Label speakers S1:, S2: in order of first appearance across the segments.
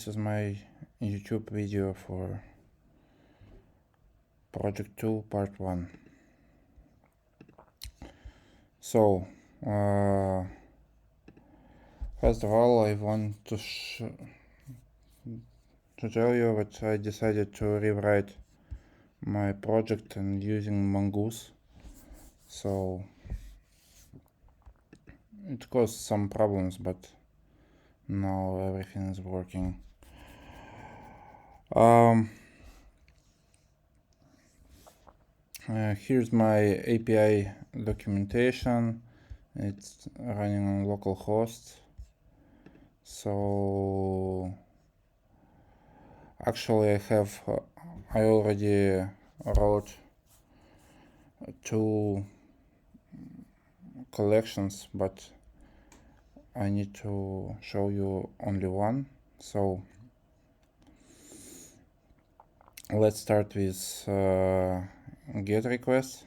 S1: This is my YouTube video for Project 2 Part 1. So, first of all, I want to tell you that I decided to rewrite my project and using Mongoose. So, it caused some problems, but now everything is working. Here's my API documentation. It's running on localhost. So actually I already wrote 2 collections, but I need to show you only one. So let's start with get request.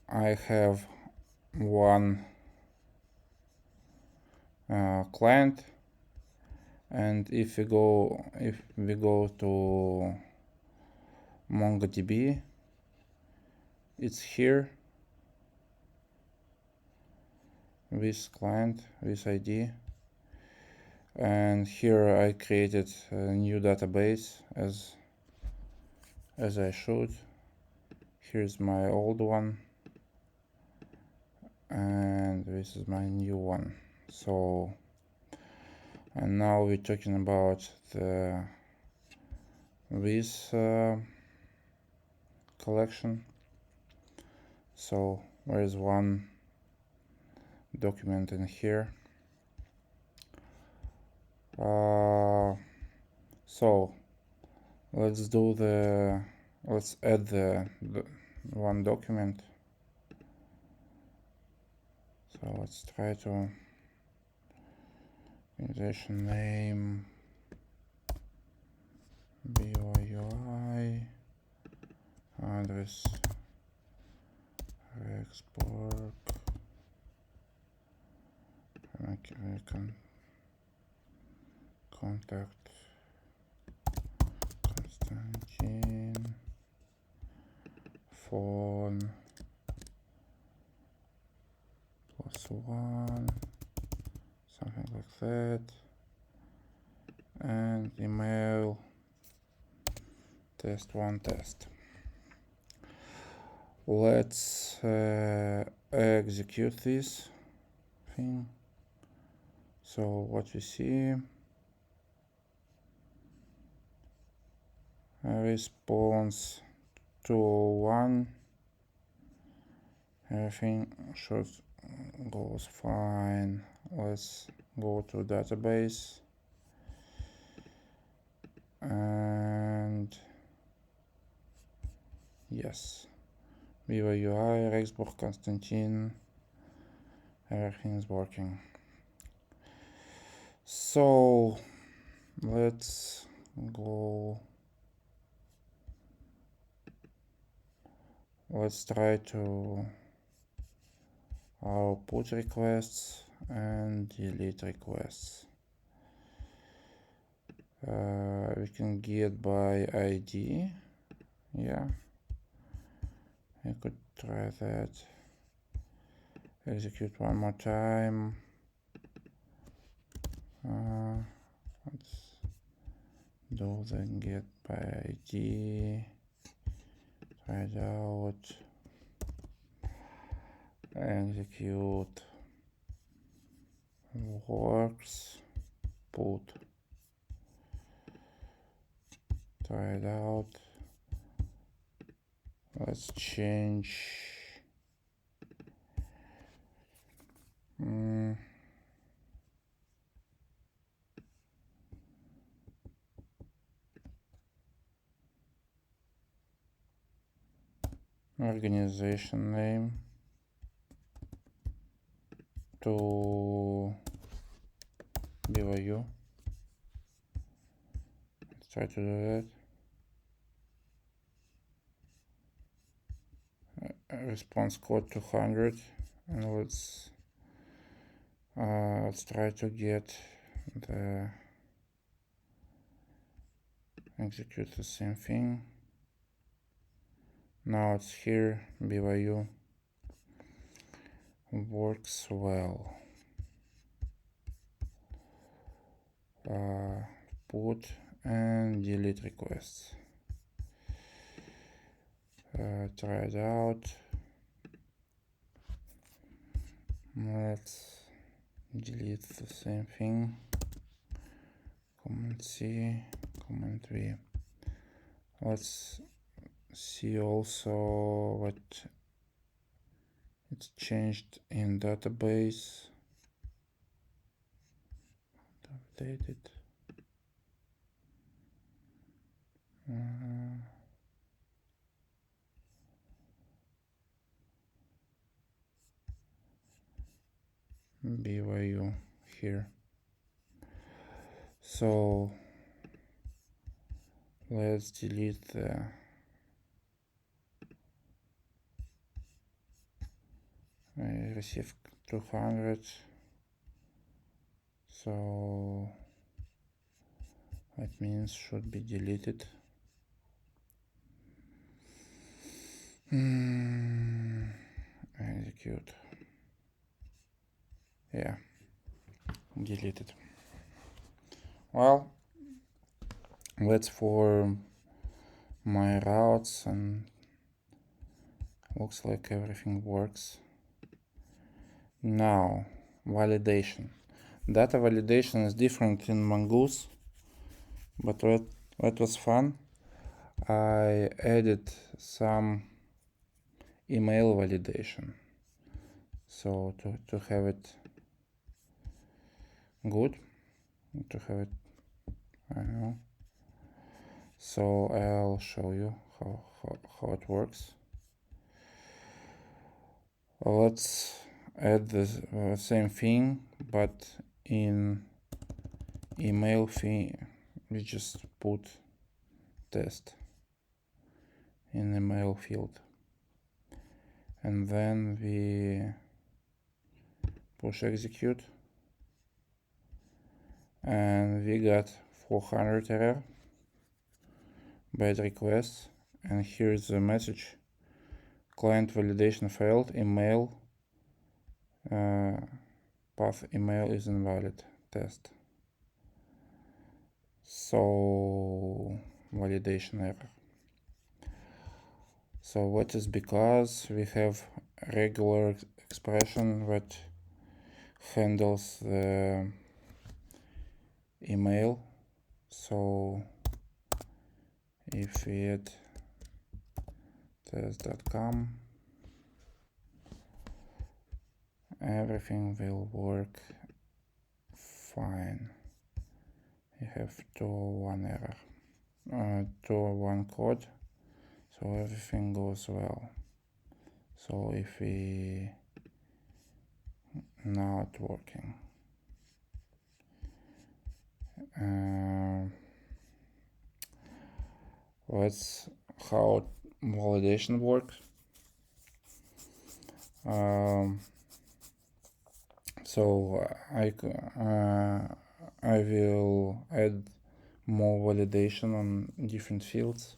S1: I have one client, and if we go to MongoDB, it's here, this client, this ID, and here I created a new database as I should. Here's my old one, and this is my new one. So, and now we're talking about this collection. So there is one document in here. So let's add the one document. So let's try to organization name BYUI address export contact Konstantin, phone +1, something like that, and email test1 test. Let's execute this thing. So what you see, response to 1, everything goes fine. Let's go to database, and yes, BYUI, Rexburg, Konstantin, everything is working. So let's try to output requests and delete requests. We can get by ID. Yeah, I could try that. Execute one more time. Let's do the get by ID. Try it out. Execute. Works. Put. Try it out. Let's change. Organization name to BYU. Let's try to do that. Response code 200, and let's Let's try to get the execute the same thing. Now it's here, BYU works well. Put and delete requests. Try it out. Let's delete the same thing. Command C, Command V. Let's see also what it's changed in database. Updated. BYU here. So let's delete the I received 200, so that means should be deleted. Execute. Yeah, deleted. Well, that's for my routes, and looks like everything works. Now, validation. Data validation is different in Mongoose, but that was fun. I added some email validation, so to have it good, to have it, I don't know. So I'll show you how it works. Let's add the same thing, but in email thing we just put test in email field, and then we push execute, and we got 400 error, bad requests, and here's the message: client validation failed, email path email is invalid, test. So validation error. So what is because we have regular expression that handles the email. So if we add test.com, everything will work fine. We have 201 error, 201 code, so everything goes well. So if we not working, let's how validation works. So I will add more validation on different fields,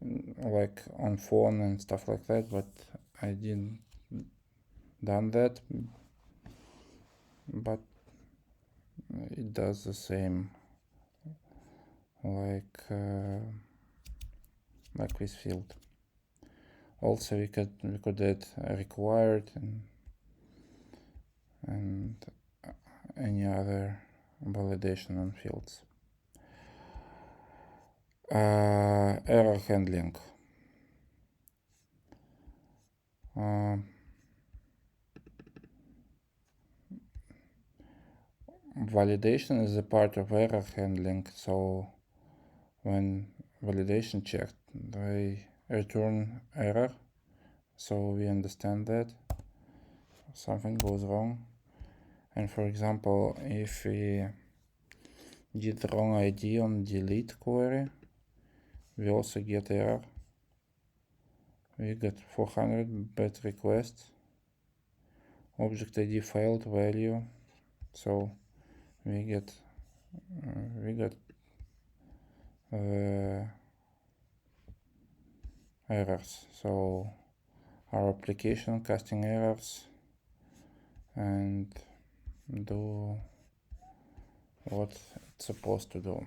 S1: like on phone and stuff like that, but I didn't done that, but it does the same like this field. Also we could add required and any other validation on fields. Error handling. Validation is a part of error handling, so when validation checked, they return error, so we understand that something goes wrong. And for example, if we did the wrong ID on delete query, we also get error. We got 400 bad requests. object ID failed value, so we get errors. So our application casting errors and do what it's supposed to do.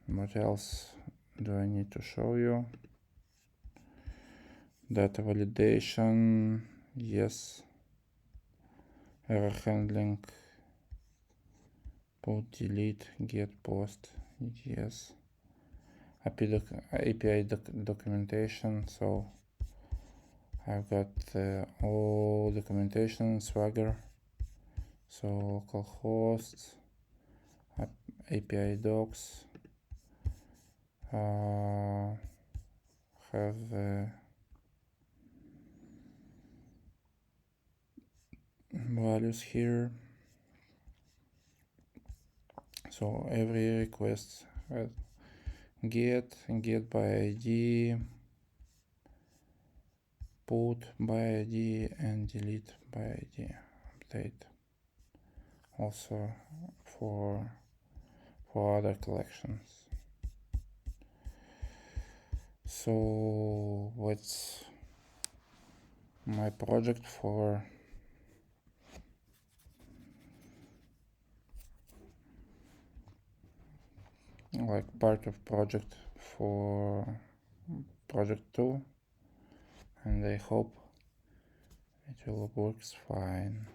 S1: What else do I need to show you? Data validation, yes. Error handling, put, delete, get, post, yes. API documentation, so I've got all documentation, Swagger, so localhost, API docs, have values here. So every request get by ID, put by ID, and delete by ID. Update also for other collections. So what's my project for? Like part of project for project 2, and I hope it will works fine.